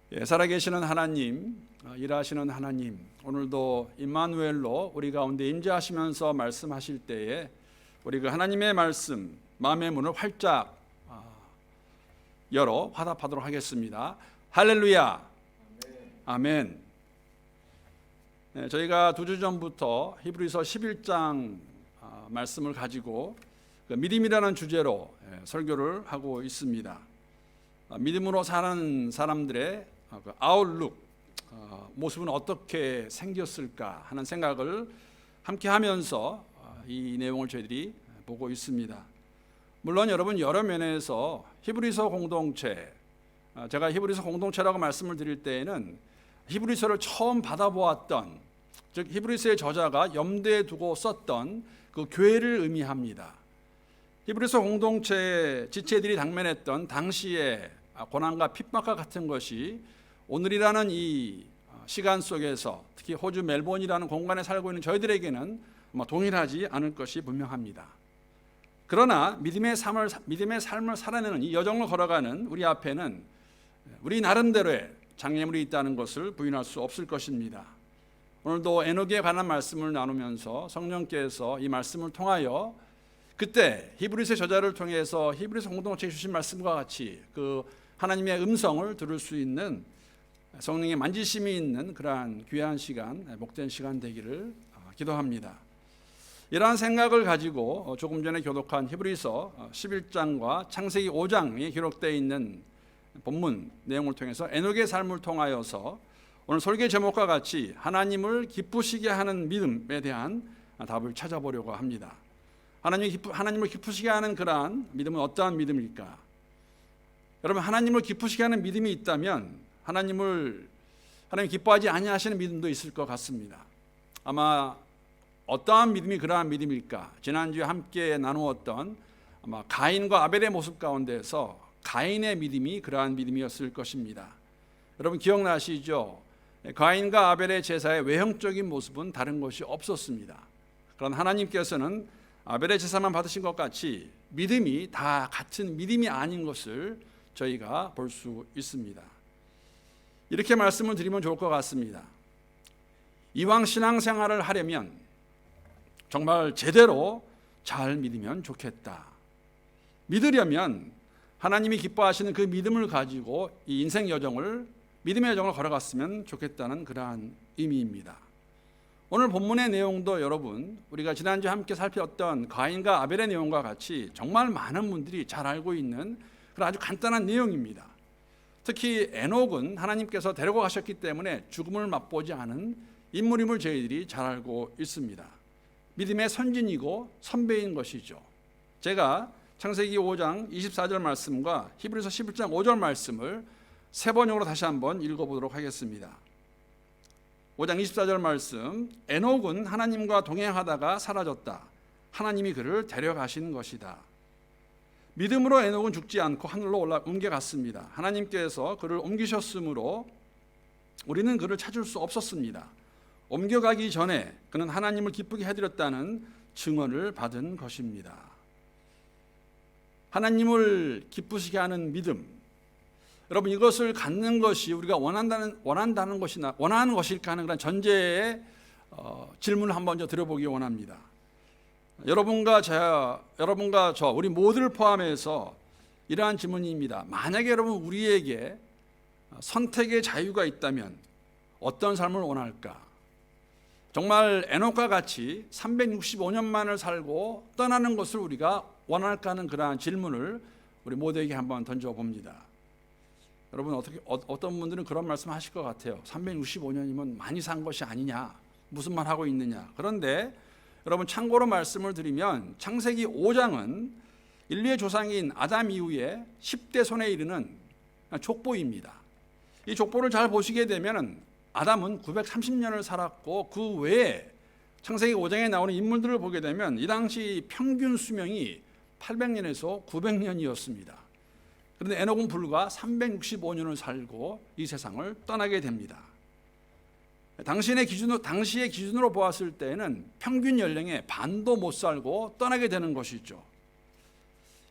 살아계시는 하나님, 일하시는 하나님, 오늘도 임마누엘로 우리 가운데 임재하시면서 말씀하실 때에 우리 그 하나님의 말씀, 마음의 문을 활짝 열어 화답하도록 하겠습니다. 할렐루야, 아멘. 저희가 2주 전부터 히브리서 11장 말씀을 가지고 믿음이라는 주제로 설교를 하고 있습니다. 믿음으로 사는 사람들의 아웃룩, 모습은 어떻게 생겼을까 하는 생각을 함께 하면서 이 내용을 저희들이 보고 있습니다. 물론 여러분 여러 면에서 히브리서 공동체, 제가 히브리서 공동체라고 말씀을 드릴 때에는 히브리서를 처음 받아보았던, 즉 히브리서의 저자가 염두에 두고 썼던 그 교회를 의미합니다. 히브리서 공동체 지체들이 당면했던 당시의 고난과 핍박과 같은 것이 오늘이라는 이 시간 속에서 특히 호주 멜본이라는 공간에 살고 있는 저희들에게는 동일하지 않을 것이 분명합니다. 그러나 믿음의 삶을 살아내는 이 여정을 걸어가는 우리 앞에는 우리 나름대로의 장애물이 있다는 것을 부인할 수 없을 것입니다. 오늘도 에녹에 관한 말씀을 나누면서 성령께서 이 말씀을 통하여 그때 히브리서 저자를 통해서 히브리서 공동체에 주신 말씀과 같이 그 하나님의 음성을 들을 수 있는 성령의 만지심이 있는 그러한 귀한 시간, 복된 시간 되기를 기도합니다. 이러한 생각을 가지고 조금 전에 교독한 히브리서 11장과 창세기 5장에 기록되어 있는 본문 내용을 통해서 에녹의 삶을 통하여서 오늘 설교 제목과 같이 하나님을 기쁘시게 하는 믿음에 대한 답을 찾아보려고 합니다. 하나님을 기쁘시게 하는 그러한 믿음은 어떠한 믿음일까? 여러분, 하나님을 기쁘시게 하는 믿음이 있다면 하나님 기뻐하지 아니하시는 믿음도 있을 것 같습니다. 아마 어떠한 믿음이 그러한 믿음일까? 지난주에 함께 나누었던 아마 가인과 아벨의 모습 가운데서 가인의 믿음이 그러한 믿음이었을 것입니다. 여러분 기억나시죠? 가인과 아벨의 제사의 외형적인 모습은 다른 것이 없었습니다. 그러나 하나님께서는 아벨의 제사만 받으신 것 같이 믿음이 다 같은 믿음이 아닌 것을 저희가 볼 수 있습니다. 이렇게 말씀을 드리면 좋을 것 같습니다. 이왕 신앙생활을 하려면 정말 제대로 잘 믿으면 좋겠다. 믿으려면 하나님이 기뻐하시는 그 믿음을 가지고 이 인생 여정을, 믿음의 여정을 걸어갔으면 좋겠다는 그러한 의미입니다. 오늘 본문의 내용도 여러분, 우리가 지난주에 함께 살폈던 가인과 아벨의 내용과 같이 정말 많은 분들이 잘 알고 있는 그런 아주 간단한 내용입니다. 특히 에녹은 하나님께서 데리고 가셨기 때문에 죽음을 맛보지 않은 인물임을 저희들이 잘 알고 있습니다. 믿음의 선진이고 선배인 것이죠. 제가 창세기 5장 24절 말씀과 히브리서 11장 5절 말씀을 세 번역으로 다시 한번 읽어보도록 하겠습니다. 5장 24절 말씀, 에녹은 하나님과 동행하다가 사라졌다. 하나님이 그를 데려가신 것이다. 믿음으로 에녹은 죽지 않고 하늘로 옮겨갔습니다. 하나님께서 그를 옮기셨으므로 우리는 그를 찾을 수 없었습니다. 옮겨가기 전에 그는 하나님을 기쁘게 해드렸다는 증언을 받은 것입니다. 하나님을 기쁘시게 하는 믿음, 여러분 이것을 갖는 것이 우리가 원하는 것일까 하는 그런 전제의 질문을 한번 드려보기 원합니다. 여러분과 저 우리 모두를 포함해서 이러한 질문입니다. 만약에 여러분 우리에게 선택의 자유가 있다면 어떤 삶을 원할까? 정말 에녹과 같이 365년만을 살고 떠나는 것을 우리가 원할까 하는 그러한 질문을 우리 모두에게 한번 던져봅니다. 여러분 어떤 분들은 그런 말씀 하실 것 같아요. 365년이면 많이 산 것이 아니냐, 무슨 말 하고 있느냐. 그런데 여러분 참고로 말씀을 드리면 창세기 5장은 인류의 조상인 아담 이후에 10대 손에 이르는 족보입니다. 이 족보를 잘 보시게 되면 아담은 930년을 살았고 그 외에 창세기 5장에 나오는 인물들을 보게 되면 이 당시 평균 수명이 800년에서 900년이었습니다. 그런데 에녹은 불과 365년을 살고 이 세상을 떠나게 됩니다. 당시의 기준으로 보았을 때는 평균 연령의 반도 못 살고 떠나게 되는 것이죠.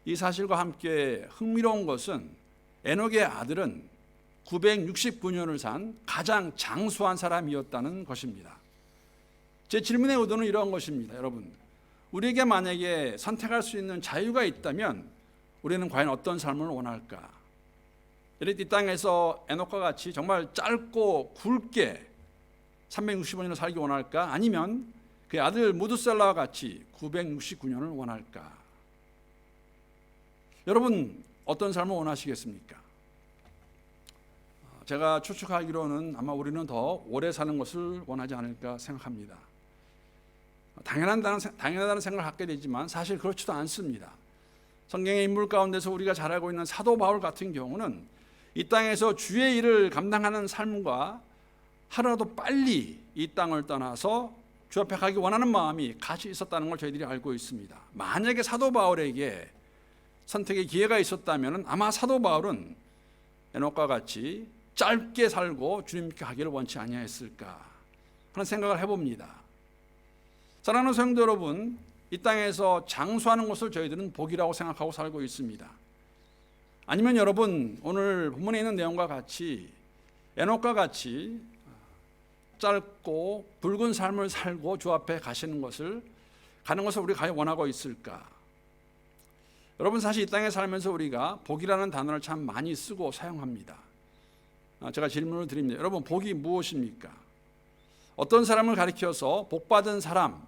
이 사실과 함께 흥미로운 것은 에녹의 아들은 969년을 산 가장 장수한 사람이었다는 것입니다. 제 질문의 의도는 이러한 것입니다. 여러분, 우리에게 만약에 선택할 수 있는 자유가 있다면 우리는 과연 어떤 삶을 원할까? 이 땅에서 에녹과 같이 정말 짧고 굵게 365년을 살기 원할까? 아니면 그의 아들 무두셀라와 같이 969년을 원할까? 여러분, 어떤 삶을 원하시겠습니까? 제가 추측하기로는 아마 우리는 더 오래 사는 것을 원하지 않을까 생각합니다. 당연하다는 생각을 갖게 되지만 사실 그렇지도 않습니다. 성경의 인물 가운데서 우리가 잘 알고 있는 사도 바울 같은 경우는 이 땅에서 주의 일을 감당하는 삶과 하루라도 빨리 이 땅을 떠나서 주 앞에 가기 원하는 마음이 같이 있었다는 걸 저희들이 알고 있습니다. 만약에 사도 바울에게 선택의 기회가 있었다면 아마 사도 바울은 에녹과 같이 짧게 살고 주님께 가기를 원치 아니하였을까 하는 생각을 해봅니다. 사랑하는 성도 여러분, 이 땅에서 장수하는 것을 저희들은 복이라고 생각하고 살고 있습니다. 아니면 여러분, 오늘 본문에 있는 내용과 같이 에녹과 같이 짧고 붉은 삶을 살고 주 앞에 가는 것을 우리가 과연 원하고 있을까? 여러분, 사실 이 땅에 살면서 우리가 복이라는 단어를 참 많이 쓰고 사용합니다. 제가 질문을 드립니다. 여러분, 복이 무엇입니까? 어떤 사람을 가리켜서 복받은 사람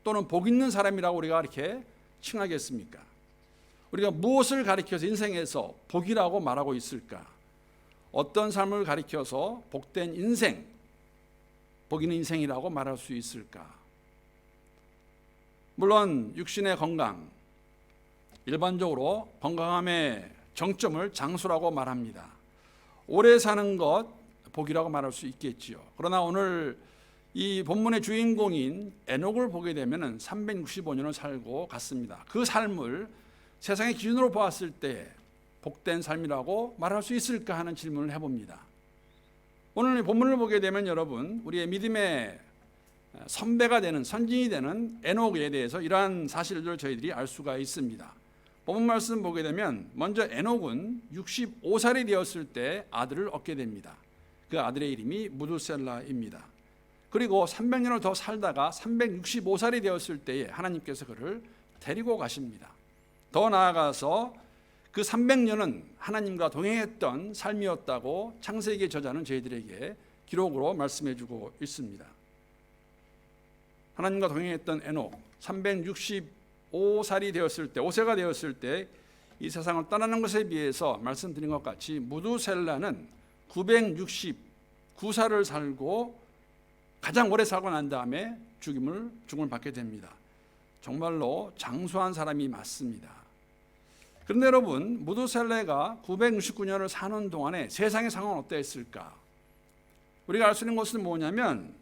또는 복 있는 사람이라고 우리가 이렇게 칭하겠습니까? 우리가 무엇을 가리켜서 인생에서 복이라고 말하고 있을까? 어떤 삶을 가리켜서 복된 인생, 복 있는 인생이라고 말할 수 있을까? 물론 육신의 건강, 일반적으로 건강함의 정점을 장수라고 말합니다. 오래 사는 것 복이라고 말할 수 있겠지요. 그러나 오늘 이 본문의 주인공인 에녹을 보게 되면 365년을 살고 갔습니다. 그 삶을 세상의 기준으로 보았을 때 복된 삶이라고 말할 수 있을까 하는 질문을 해봅니다. 오늘 본문을 보게 되면 여러분, 우리의 믿음의 선배가 되는, 선진이 되는 에녹에 대해서 이러한 사실들을 저희들이 알 수가 있습니다. 본문 말씀 보게 되면 먼저 에녹은 65살이 되었을 때 아들을 얻게 됩니다. 그 아들의 이름이 무두셀라입니다. 그리고 300년을 더 살다가 365살이 되었을 때에 하나님께서 그를 데리고 가십니다. 더 나아가서 그 300년은 하나님과 동행했던 삶이었다고 창세기 저자는 저희들에게 기록으로 말씀해주고 있습니다. 하나님과 동행했던 에녹 365살이 되었을 때, 5세가 되었을 때 이 세상을 떠나는 것에 비해서 말씀드린 것 같이 무두셀라는 969살을 살고 가장 오래 살고 난 다음에 죽음을 받게 됩니다. 정말로 장수한 사람이 맞습니다. 그런데 여러분, 무두셀라가 969년을 사는 동안에 세상의 상황은 어땠을까? 우리가 알 수 있는 것은 뭐냐면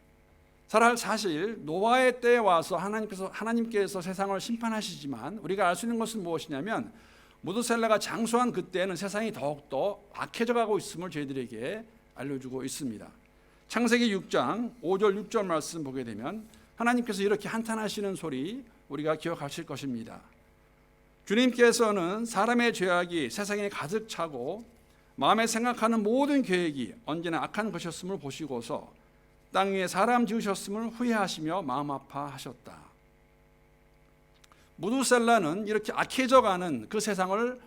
사실 노아의 때에 와서 하나님께서 세상을 심판하시지만 우리가 알 수 있는 것은 무엇이냐면 무두셀라가 장수한 그때는 세상이 더욱더 악해져 가고 있음을 저희들에게 알려주고 있습니다. 창세기 6장 5절 6절 말씀 보게 되면 하나님께서 이렇게 한탄하시는 소리 우리가 기억하실 것입니다. 주님께서는 사람의 죄악이 세상에 가득 차고 마음에 생각하는 모든 계획이 언제나 악한 것이었음을 보시고서 땅 위에 사람 지으셨음을 후회하시며 마음 아파하셨다. 무두셀라는 이렇게 악해져가는 그 세상을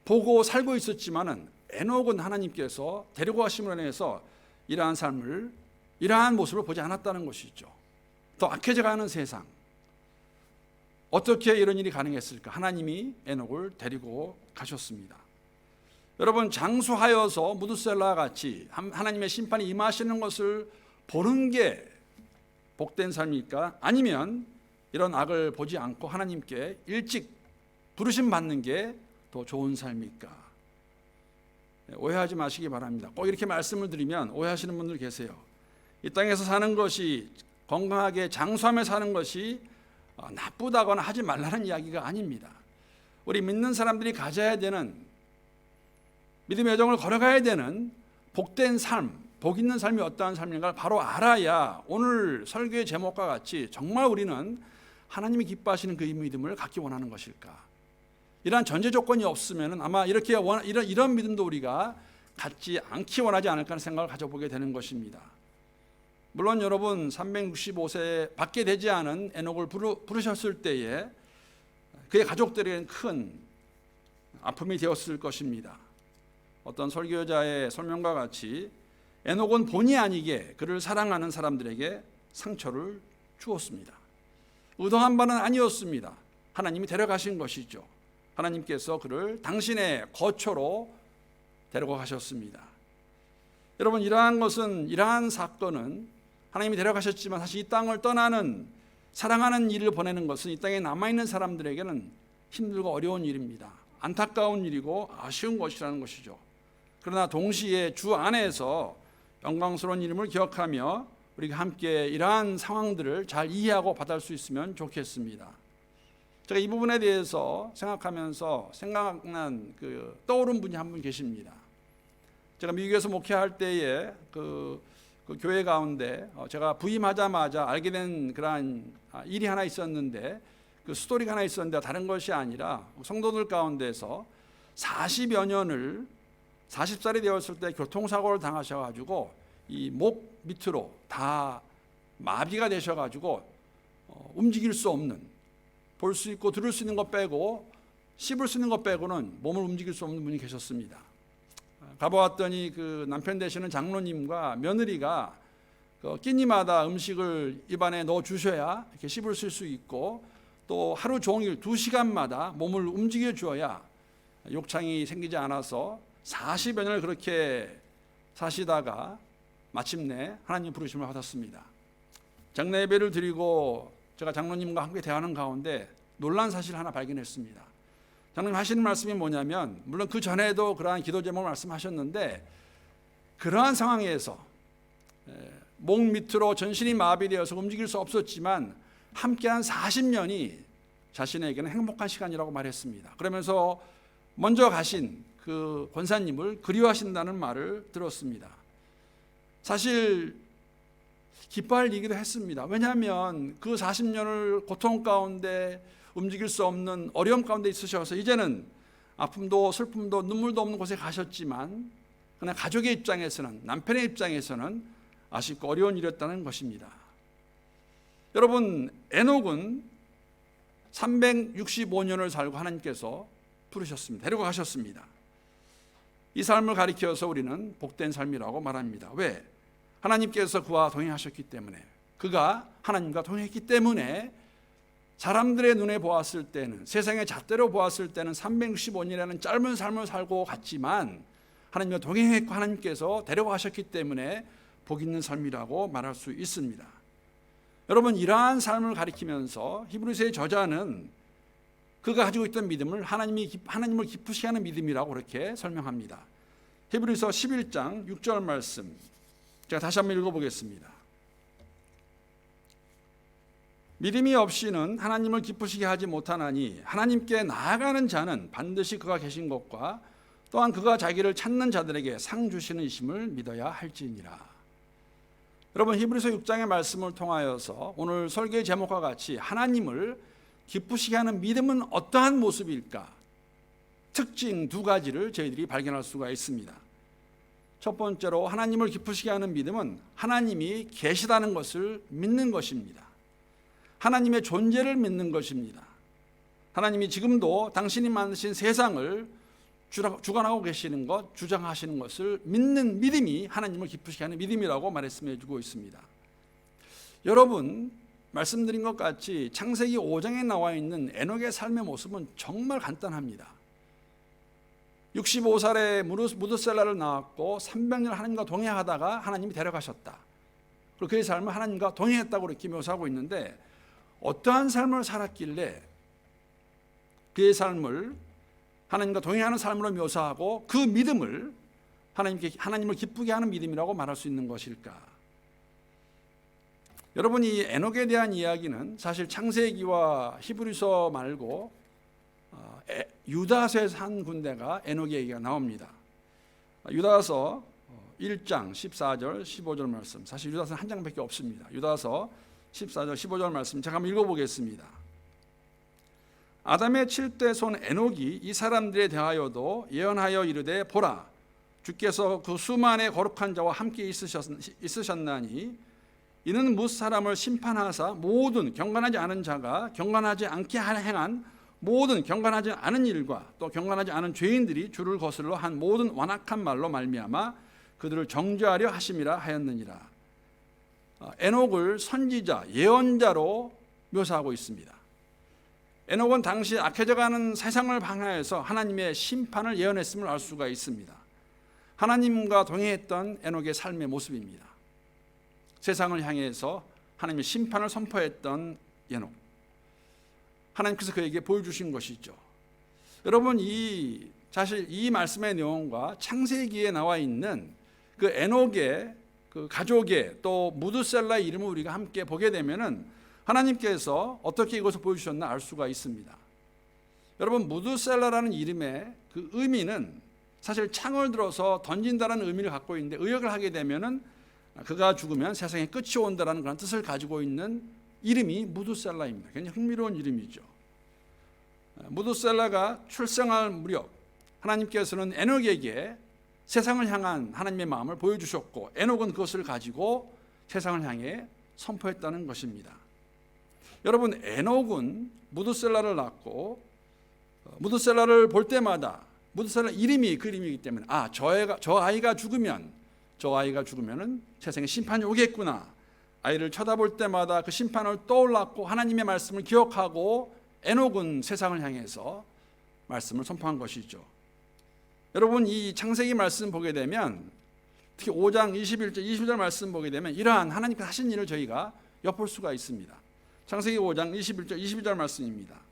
보고 살고 있었지만은 에녹은 하나님께서 데리고 가심으로 인해서 이러한 모습을 보지 않았다는 것이죠. 더 악해져가는 세상. 어떻게 이런 일이 가능했을까? 하나님이 에녹을 데리고 가셨습니다. 여러분, 장수하여서 무두셀라와 같이 하나님의 심판이 임하시는 것을 보는 게 복된 삶일까? 아니면 이런 악을 보지 않고 하나님께 일찍 부르심 받는 게 더 좋은 삶일까? 오해하지 마시기 바랍니다. 꼭 이렇게 말씀을 드리면 오해하시는 분들 계세요. 이 땅에서 사는 것이, 건강하게 장수하며 사는 것이 나쁘다거나 하지 말라는 이야기가 아닙니다. 우리 믿는 사람들이 가져야 되는, 믿음의 여정을 걸어가야 되는 복된 삶, 복 있는 삶이 어떠한 삶인가를 바로 알아야 오늘 설교의 제목과 같이 정말 우리는 하나님이 기뻐하시는 그 믿음을 갖기 원하는 것일까? 이러한 전제 조건이 없으면 아마 이런 믿음도 우리가 갖지 않기 원하지 않을까 하는 생각을 가져보게 되는 것입니다. 물론 여러분 365세 밖에 되지 않은 에녹을 부르셨을 때에 그의 가족들에게는 큰 아픔이 되었을 것입니다. 어떤 설교자의 설명과 같이 에녹은 본의 아니게 그를 사랑하는 사람들에게 상처를 주었습니다. 의도한 바는 아니었습니다. 하나님이 데려가신 것이죠. 하나님께서 그를 당신의 거처로 데려가셨습니다. 여러분, 이러한 사건은 하나님이 데려가셨지만 사실 이 땅을 떠나는 사랑하는 일을 보내는 것은 이 땅에 남아있는 사람들에게는 힘들고 어려운 일입니다. 안타까운 일이고 아쉬운 것이라는 것이죠. 그러나 동시에 주 안에서 영광스러운 이름을 기억하며 우리가 함께 이러한 상황들을 잘 이해하고 받을 수 있으면 좋겠습니다. 제가 이 부분에 대해서 생각하면서 생각난 떠오른 분이 한 분 계십니다. 제가 미국에서 목회할 때에 그 교회 가운데 제가 부임하자마자 알게 된 그러한 일이 하나 있었는데 그 스토리가 하나 있었는데 다른 것이 아니라 성도들 가운데서 40여 년을 40살이 되었을 때 교통사고를 당하셔가지고 이 목 밑으로 다 마비가 되셔가지고 움직일 수 없는, 볼 수 있고 들을 수 있는 것 빼고 씹을 수 있는 것 빼고는 몸을 움직일 수 없는 분이 계셨습니다. 가보았더니 그 남편 되시는 장로님과 며느리가 끼니마다 음식을 입안에 넣어 주셔야 이렇게 씹을 수 있고 또 하루 종일 2시간마다 몸을 움직여 주어야 욕창이 생기지 않아서 40여 년을 그렇게 사시다가 마침내 하나님 부르심을 받았습니다. 장례 예배를 드리고 제가 장로님과 함께 대화하는 가운데 놀란 사실을 하나 발견했습니다. 장로님 하시는 말씀이 뭐냐면, 물론 그 전에도 그러한 기도 제목을 말씀하셨는데 그러한 상황에서 목 밑으로 전신이 마비되어서 움직일 수 없었지만 함께한 40년이 자신에게는 행복한 시간이라고 말했습니다. 그러면서 먼저 가신 그 권사님을 그리워하신다는 말을 들었습니다. 사실 기뻐할 얘기도 했습니다. 왜냐하면 그 40년을 고통 가운데 움직일 수 없는 어려움 가운데 있으셔서 이제는 아픔도 슬픔도 눈물도 없는 곳에 가셨지만 그러나 가족의 입장에서는, 남편의 입장에서는 아쉽고 어려운 일이었다는 것입니다. 여러분, 에녹은 365년을 살고 하나님께서 부르셨습니다. 데리고 가셨습니다. 이 삶을 가리켜서 우리는 복된 삶이라고 말합니다. 왜? 하나님께서 그와 동행하셨기 때문에, 그가 하나님과 동행했기 때문에 사람들의 눈에 보았을 때는, 세상의 잣대로 보았을 때는 365년이라는 짧은 삶을 살고 갔지만 하나님과 동행했고 하나님께서 데려가셨기 때문에 복 있는 삶이라고 말할 수 있습니다. 여러분, 이러한 삶을 가리키면서 히브리서의 저자는 그가 가지고 있던 믿음을 하나님을 기쁘시게 하는 믿음이라고 그렇게 설명합니다. 히브리서 11장 6절 말씀 제가 다시 한번 읽어보겠습니다. 믿음이 없이는 하나님을 기쁘시게 하지 못하나니 하나님께 나아가는 자는 반드시 그가 계신 것과 또한 그가 자기를 찾는 자들에게 상 주시는 이심을 믿어야 할지니라. 여러분, 히브리서 6장의 말씀을 통하여서 오늘 설교의 제목과 같이 하나님을 기쁘시게 하는 믿음은 어떠한 모습일까? 특징 2가지를 저희들이 발견할 수가 있습니다. 첫 번째로 하나님을 기쁘시게 하는 믿음은 하나님이 계시다는 것을 믿는 것입니다. 하나님의 존재를 믿는 것입니다. 하나님이 지금도 당신이 만드신 세상을 주관하고 계시는 것, 주장하시는 것을 믿는 믿음이 하나님을 기쁘시게 하는 믿음이라고 말씀해 주고 있습니다. 여러분, 말씀드린 것 같이 창세기 5장에 나와 있는 에녹의 삶의 모습은 정말 간단합니다. 65살에 무드셀라를 낳았고 300년 하나님과 동행하다가 하나님이 데려가셨다. 그리고 그의 삶을 하나님과 동행했다고 이렇게 묘사하고 있는데, 어떠한 삶을 살았길래 그의 삶을 하나님과 동행하는 삶으로 묘사하고 그 믿음을 하나님을 기쁘게 하는 믿음이라고 말할 수 있는 것일까? 여러분, 이 에녹에 대한 이야기는 사실 창세기와 히브리서 말고 유다서에서 한 군데가 에녹의 얘기가 나옵니다. 유다서 1장 14절 15절 말씀, 사실 유다서는 한 장밖에 없습니다. 유다서 14절 15절 말씀 제가 한번 읽어보겠습니다. 아담의 7대 손 에녹이 이 사람들에 대하여도 예언하여 이르되 보라, 주께서 그 수만의 거룩한 자와 함께 있으셨나니 이는 무릇 사람을 심판하사 모든 경건하지 않은 자가 경건하지 않게 행한 모든 경건하지 않은 일과 또 경건하지 않은 죄인들이 주를 거슬러 한 모든 완악한 말로 말미암아 그들을 정죄하려 하심이라 하였느니라. 에녹을 선지자, 예언자로 묘사하고 있습니다. 에녹은 당시 악해져가는 세상을 방해해서 하나님의 심판을 예언했음을 알 수가 있습니다. 하나님과 동행했던 에녹의 삶의 모습입니다. 세상을 향해서 하나님의 심판을 선포했던 에녹, 하나님께서 그에게 보여주신 것이죠. 여러분, 사실 이 말씀의 내용과 창세기에 나와 있는 그 에녹의 그 가족의 또 무드셀라의 이름을 우리가 함께 보게 되면은 하나님께서 어떻게 이것을 보여주셨나 알 수가 있습니다. 여러분, 무드셀라라는 이름의 그 의미는 사실 창을 들어서 던진다는 의미를 갖고 있는데, 의역을 하게 되면은 그가 죽으면 세상에 끝이 온다라는 그런 뜻을 가지고 있는 이름이 무드셀라입니다. 굉장히 흥미로운 이름이죠. 무드셀라가 출생할 무렵 하나님께서는 에녹에게 세상을 향한 하나님의 마음을 보여주셨고, 에녹은 그것을 가지고 세상을 향해 선포했다는 것입니다. 여러분, 에녹은 무드셀라를 낳고 무드셀라를 볼 때마다 무드셀라 이름이 그 이름이기 때문에 저 아이가 죽으면은 세상에 심판이 오겠구나. 아이를 쳐다볼 때마다 그 심판을 떠올랐고 하나님의 말씀을 기억하고 에녹은 세상을 향해서 말씀을 선포한 것이죠. 여러분, 이 창세기 말씀 보게 되면 특히 5장 21절 20절 말씀 보게 되면 이러한 하나님께서 하신 일을 저희가 엿볼 수가 있습니다. 창세기 5장 21절 22절 말씀입니다.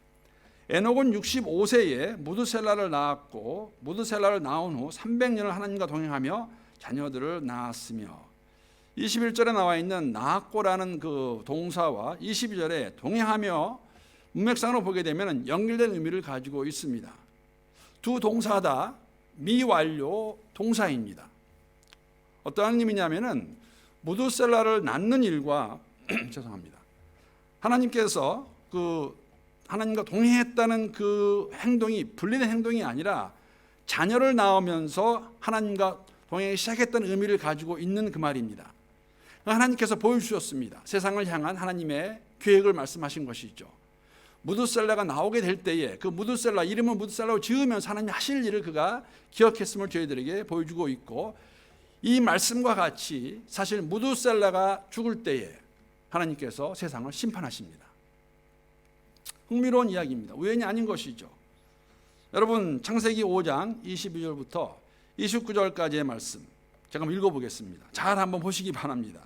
에녹은 65세에 무드셀라를 낳았고 무드셀라를 낳은 후 300년을 하나님과 동행하며 자녀들을 낳았으며, 21절에 나와 있는 낳았고라는 그 동사와 22절에 동행하며 문맥상으로 보게 되면 연결된 의미를 가지고 있습니다. 두 동사 다 미완료 동사입니다. 어떠한 의미냐면은 무드셀라를 낳는 일과 죄송합니다. 하나님께서 하나님과 동행했다는 그 행동이 분리된 행동이 아니라 자녀를 낳으면서 하나님과 동행하기 시작했다는 의미를 가지고 있는 그 말입니다. 하나님께서 보여주셨습니다. 세상을 향한 하나님의 계획을 말씀하신 것이죠. 무드셀라가 나오게 될 때에 그 무드셀라, 이름을 무드셀라로 지으면서 하나님이 하실 일을 그가 기억했음을 저희들에게 보여주고 있고, 이 말씀과 같이 사실 무드셀라가 죽을 때에 하나님께서 세상을 심판하십니다. 흥미로운 이야기입니다. 우연이 아닌 것이죠. 여러분, 창세기 5장 22절부터 29절까지의 말씀 제가 한번 읽어보겠습니다. 잘 한번 보시기 바랍니다.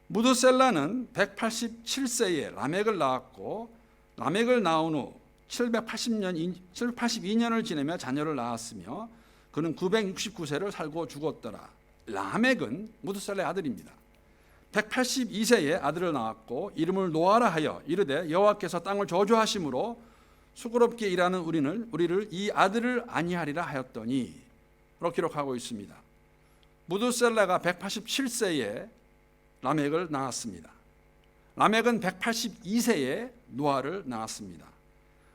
무드셀라는 187세에 라멕을 낳았고 라멕을 낳은 후 782년을 지내며 자녀를 낳았으며 그는 969세를 살고 죽었더라. 라멕은 무드셀라의 아들입니다. 182세에 아들을 낳았고 이름을 노아라 하여 이르되 여호와께서 땅을 저주하심으로 수고롭게 일하는 우리를 이 아들을 아니하리라 하였더니 로 기록하고 있습니다. 무드셀라가 187세에 라멕을 낳았습니다. 라멕은 182세에 노아를 낳았습니다.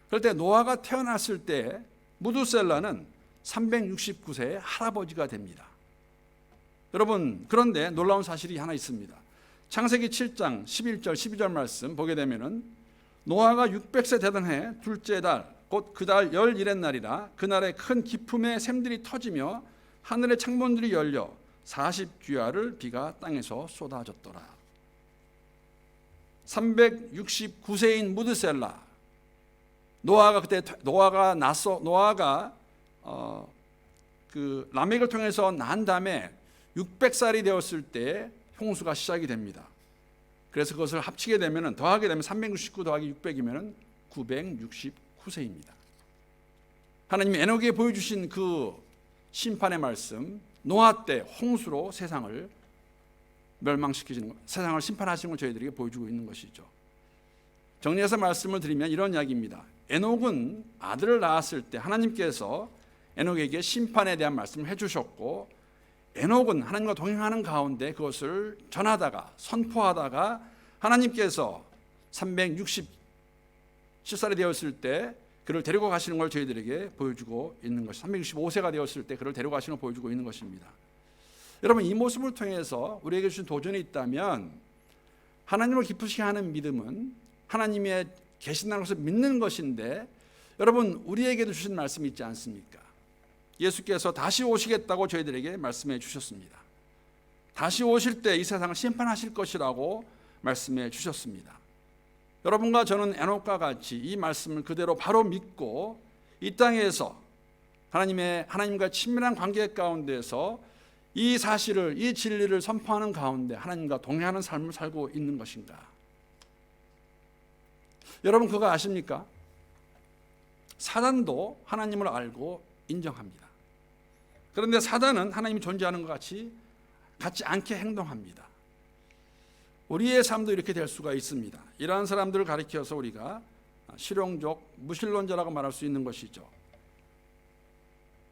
그럴 때 노아가 태어났을 때 무드셀라는 369세의 할아버지가 됩니다. 여러분, 그런데 놀라운 사실이 하나 있습니다. 창세기 7장 11절 12절 말씀 보게 되면은 노아가 600세 되던 해 둘째 달 곧 그 달 열일의 날이라 그날에 큰 기품의 샘들이 터지며 하늘의 창문들이 열려 40귀하를 비가 땅에서 쏟아졌더라. 369세인 무드셀라, 노아가 그 라멕을 통해서 난 다음에 600살이 되었을 때 홍수가 시작이 됩니다. 그래서 그것을 합치게 되면 더하게 되면 369 더하기 600이면 969세입니다. 하나님이 에녹에게 보여주신 그 심판의 말씀, 노아 때 홍수로 세상을 멸망시키시는 것, 세상을 심판하시는 걸 저희들에게 보여주고 있는 것이죠. 정리해서 말씀을 드리면 이런 이야기입니다. 에녹은 아들을 낳았을 때 하나님께서 에녹에게 심판에 대한 말씀을 해주셨고, 에녹은 하나님과 동행하는 가운데 그것을 전하다가 선포하다가 하나님께서 367살이 되었을 때 그를 데리고 가시는 걸 저희들에게 보여주고 있는 것이 365세가 되었을 때 그를 데리고 가시는 걸 보여주고 있는 것입니다. 여러분, 이 모습을 통해서 우리에게 주신 도전이 있다면 하나님을 기쁘시게 하는 믿음은 하나님의 계신다는 것을 믿는 것인데, 여러분, 우리에게도 주신 말씀이 있지 않습니까? 예수께서 다시 오시겠다고 저희들에게 말씀해 주셨습니다. 다시 오실 때 이 세상을 심판하실 것이라고 말씀해 주셨습니다. 여러분과 저는 에녹과 같이 이 말씀을 그대로 바로 믿고 이 땅에서 하나님과 친밀한 관계 가운데서 이 사실을, 이 진리를 선포하는 가운데 하나님과 동행하는 삶을 살고 있는 것인가? 여러분, 그거 아십니까? 사단도 하나님을 알고 인정합니다. 그런데 사단은 하나님이 존재하는 것 같지 않게 행동합니다. 우리의 삶도 이렇게 될 수가 있습니다. 이러한 사람들을 가리켜서 우리가 실용적 무신론자라고 말할 수 있는 것이죠.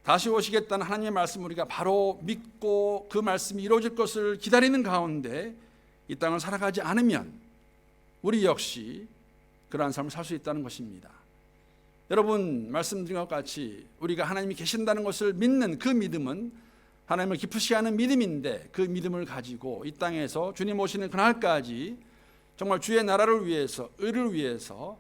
다시 오시겠다는 하나님의 말씀을 우리가 바로 믿고 그 말씀이 이루어질 것을 기다리는 가운데 이 땅을 살아가지 않으면 우리 역시 그러한 삶을 살 수 있다는 것입니다. 여러분, 말씀드린 것 같이 우리가 하나님이 계신다는 것을 믿는 그 믿음은 하나님을 기쁘시게 하는 믿음인데, 그 믿음을 가지고 이 땅에서 주님 오시는 그날까지 정말 주의 나라를 위해서, 의를 위해서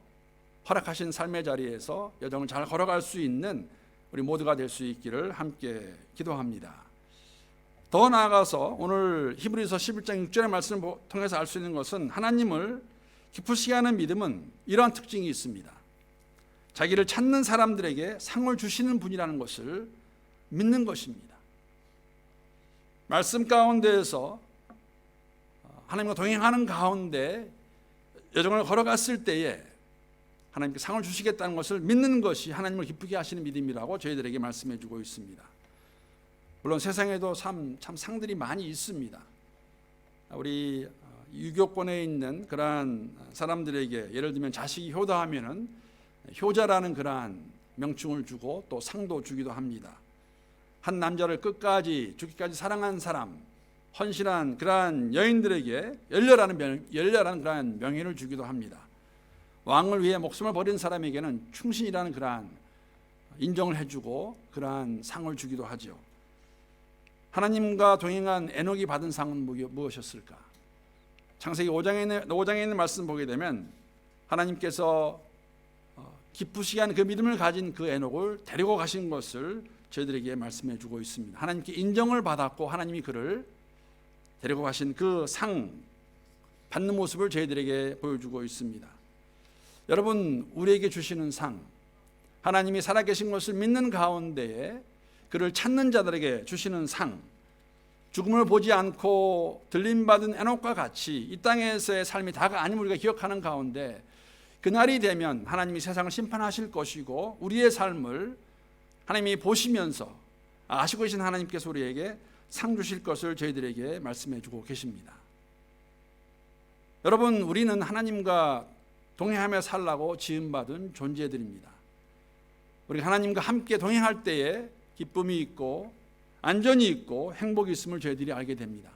허락하신 삶의 자리에서 여정을 잘 걸어갈 수 있는 우리 모두가 될 수 있기를 함께 기도합니다. 더 나아가서 오늘 히브리서 11장 6절의 말씀을 통해서 알 수 있는 것은, 하나님을 기쁘시게 하는 믿음은 이러한 특징이 있습니다. 자기를 찾는 사람들에게 상을 주시는 분이라는 것을 믿는 것입니다. 말씀 가운데에서 하나님과 동행하는 가운데 여정을 걸어갔을 때에 하나님께 상을 주시겠다는 것을 믿는 것이 하나님을 기쁘게 하시는 믿음이라고 저희들에게 말씀해 주고 있습니다. 물론 세상에도 참 상들이 많이 있습니다. 우리 유교권에 있는 그러한 사람들에게 예를 들면 자식이 효도하면은 효자라는 그러한 명칭을 주고 또 상도 주기도 합니다. 한 남자를 끝까지 죽기까지 사랑한 사람, 헌신한 그러한 여인들에게 열렬한 그러한 명예를 주기도 합니다. 왕을 위해 목숨을 버린 사람에게는 충신이라는 그러한 인정을 해주고 그러한 상을 주기도 하죠. 하나님과 동행한 에녹이 받은 상은 무엇이었을까? 창세기 5장에 있는 말씀 보게 되면 하나님께서 기쁘시게 하는 그 믿음을 가진 그 에녹을 데리고 가신 것을 저희들에게 말씀해 주고 있습니다. 하나님께 인정을 받았고 하나님이 그를 데리고 가신 그 상 받는 모습을 저희들에게 보여주고 있습니다. 여러분, 우리에게 주시는 상, 하나님이 살아계신 것을 믿는 가운데에 그를 찾는 자들에게 주시는 상, 죽음을 보지 않고 들림받은 에녹과 같이 이 땅에서의 삶이 다가 아님을 우리가 기억하는 가운데 그날이 되면 하나님이 세상을 심판하실 것이고 우리의 삶을 하나님이 보시면서 아시고 계신 하나님께서 우리에게 상 주실 것을 저희들에게 말씀해 주고 계십니다. 여러분, 우리는 하나님과 동행하며 살라고 지음받은 존재들입니다. 우리가 하나님과 함께 동행할 때에 기쁨이 있고 안전이 있고 행복이 있음을 저희들이 알게 됩니다.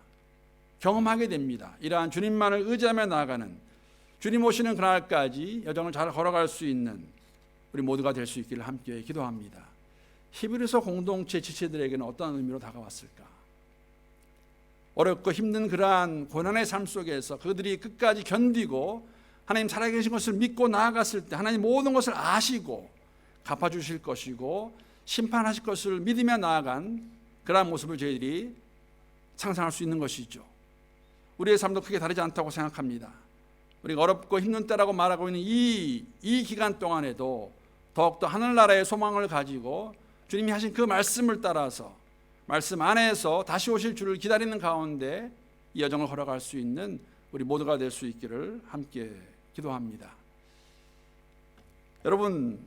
경험하게 됩니다. 이러한 주님만을 의지하며 나아가는, 주님 오시는 그날까지 여정을 잘 걸어갈 수 있는 우리 모두가 될 수 있기를 함께 기도합니다. 히브리서 공동체 지체들에게는 어떤 의미로 다가왔을까? 어렵고 힘든 그러한 고난의 삶 속에서 그들이 끝까지 견디고 하나님 살아계신 것을 믿고 나아갔을 때 하나님 모든 것을 아시고 갚아주실 것이고 심판하실 것을 믿으며 나아간 그러한 모습을 저희들이 상상할 수 있는 것이죠. 우리의 삶도 크게 다르지 않다고 생각합니다. 우리가 어렵고 힘든 때라고 말하고 있는 이 기간 동안에도 더욱더 하늘나라의 소망을 가지고 주님이 하신 그 말씀을 따라서 말씀 안에서 다시 오실 주를 기다리는 가운데 이 여정을 걸어갈 수 있는 우리 모두가 될 수 있기를 함께 기도합니다. 여러분,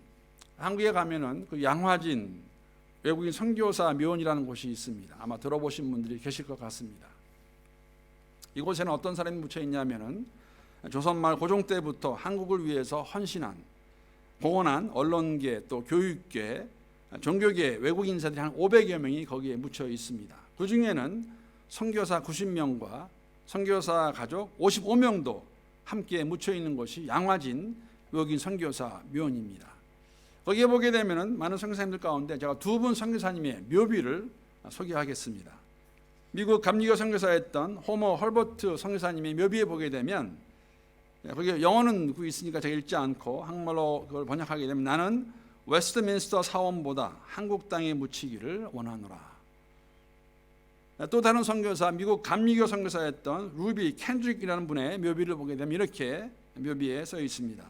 한국에 가면은 그 양화진 외국인 선교사 묘원이라는 곳이 있습니다. 아마 들어보신 분들이 계실 것 같습니다. 이곳에는 어떤 사람이 묻혀 있냐면은 조선말 고종 때부터 한국을 위해서 헌신한, 공헌한 언론계 또 교육계, 종교계 외국 인사들이 한 500여 명이 거기에 묻혀 있습니다. 그 중에는 선교사 90명과 선교사 가족 55명도 함께 묻혀 있는 곳이 양화진 외국인 선교사 묘원입니다. 거기에 보게 되면은 많은 선교사님들 가운데 제가 두 분 선교사님의 묘비를 소개하겠습니다. 미국 감리교 선교사였던 호머 헐버트 선교사님의 묘비에 보게 되면, 거기 영어는 있으니까 제가 읽지 않고 한국말로 그걸 번역하게 되면, 나는 웨스트민스터 사원보다 한국 땅에 묻히기를 원하노라. 또 다른 선교사, 미국 감리교 선교사였던 루비 켄드릭이라는 분의 묘비를 보게 되면 이렇게 묘비에 써 있습니다.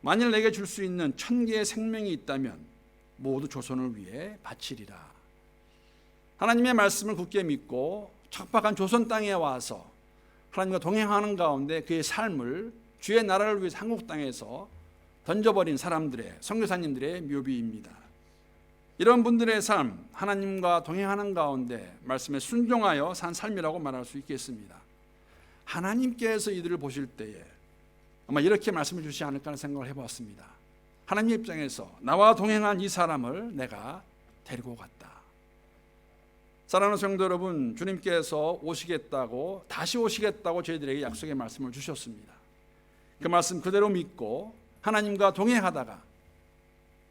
만일 내게 줄 수 있는 1000개의 생명이 있다면 모두 조선을 위해 바치리라. 하나님의 말씀을 굳게 믿고 척박한 조선 땅에 와서 하나님과 동행하는 가운데 그의 삶을 주의 나라를 위해서 한국 땅에서 던져버린 사람들의, 선교사님들의 묘비입니다. 이런 분들의 삶, 하나님과 동행하는 가운데 말씀에 순종하여 산 삶이라고 말할 수 있겠습니다. 하나님께서 이들을 보실 때에 아마 이렇게 말씀을 주시지 않을까 하는 생각을 해보았습니다. 하나님 입장에서 나와 동행한 이 사람을 내가 데리고 갔다. 사랑하는 성도 여러분, 주님께서 오시겠다고, 다시 오시겠다고 저희들에게 약속의 말씀을 주셨습니다. 그 말씀 그대로 믿고 하나님과 동행하다가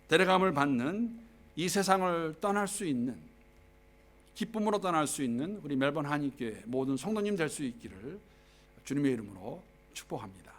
데려감을 받는 이 세상을 떠날 수 있는, 기쁨으로 떠날 수 있는 우리 멜번 한인교회 모든 성도님 될 수 있기를 주님의 이름으로 축복합니다.